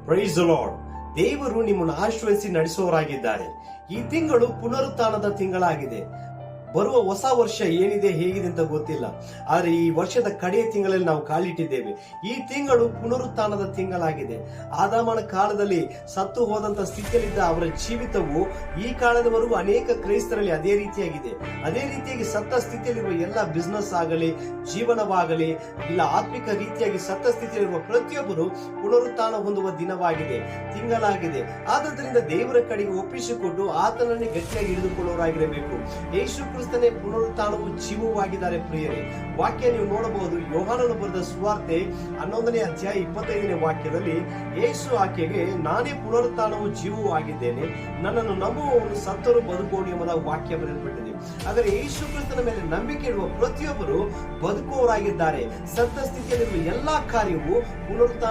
Price the lord. ದೇವರು ನಿಮ್ಮನ್ನು ಆಶೀರ್ವದಿಸಿ ನಡೆಸುವವರಾಗಿದ್ದಾರೆ. ಈ ತಿಂಗಳು ಪುನರುತ್ಥಾನದ ತಿಂಗಳಾಗಿದೆ. ಬರುವ ಹೊಸ ವರ್ಷ ಏನಿದೆ ಹೇಗಿದೆ ಅಂತ ಗೊತ್ತಿಲ್ಲ, ಆದ್ರೆ ಈ ವರ್ಷದ ಕಡೆಯ ತಿಂಗಳಲ್ಲಿ ನಾವು ಕಾಲಿಟ್ಟಿದ್ದೇವೆ. ಈ ತಿಂಗಳು ಪುನರುತ್ಥಾನದ ತಿಂಗಳಾಗಿದೆ. ಆದಾಮನ ಕಾಲದಲ್ಲಿ ಸತ್ತು ಹೋದಂತ ಸ್ಥಿತಿಯಲ್ಲಿದ್ದ ಅವರ ಜೀವಿತವು ಈ ಕಾಲದವರೆಗೂ ಅನೇಕ ಕ್ರೈಸ್ತರಲ್ಲಿ ಅದೇ ರೀತಿಯಾಗಿದೆ. ಅದೇ ರೀತಿಯಾಗಿ ಸತ್ತ ಸ್ಥಿತಿಯಲ್ಲಿರುವ ಎಲ್ಲ ಬಿಸ್ನೆಸ್ ಆಗಲಿ, ಜೀವನವಾಗಲಿ, ಇಲ್ಲ ಆತ್ಮಿಕ ರೀತಿಯಾಗಿ ಸತ್ತ ಸ್ಥಿತಿಯಲ್ಲಿರುವ ಪ್ರತಿಯೊಬ್ಬರು ಪುನರುತ್ಥಾನ ಹೊಂದುವ ದಿನವಾಗಿದೆ, ತಿಂಗಳಾಗಿದೆ. ಆದ್ದರಿಂದ ದೇವರ ಕಡೆಗೆ ಒಪ್ಪಿಸಿಕೊಟ್ಟು ಆತನನ್ನೇ ಗಟ್ಟಿಯಾಗಿ ಹಿಡಿದುಕೊಳ್ಳುವವರಾಗಿರಬೇಕು. ಯೇಸು ಕ್ರಿಸ್ತನೇ ಪುನರುತ್ಥಾನವು ಜೀವವಾಗಿದ್ದಾರೆ. ಪ್ರಿಯರೇ, ವಾಕ್ಯ ನೀವು ನೋಡಬಹುದು. ಯೋಹಾನನು ಬರೆದ ಸುವಾರ್ತೆ 11ನೇ ಅಧ್ಯಾಯ 25ನೇ ವಾಕ್ಯದಲ್ಲಿ ಯೇಸು ಆಕೆಗೆ, ನಾನೇ ಪುನರುತ್ಥಾನವು ಜೀವವೂ ಆಗಿದ್ದೇನೆ, ನನ್ನನ್ನು ನಂಬುವವನು ಸತ್ತರೂ ಬದುಕುವನು ಎಂಬುದ ವಾಕ್ಯ ಬರೆಯಲ್ಪಟ್ಟಿದೆ. ಆದರೆ ಯೇಸು ಕ್ರಿಸ್ತನ ಮೇಲೆ ನಂಬಿಕೆ ಇಡುವ ಪ್ರತಿಯೊಬ್ಬರು ಬದುಕುವವರಾಗಿದ್ದಾರೆ. ಸತ್ತ ಸ್ಥಿತಿಯಲ್ಲಿರುವ ಎಲ್ಲಾ ಕಾರ್ಯವು ಪುನರುತ್ಥಾನ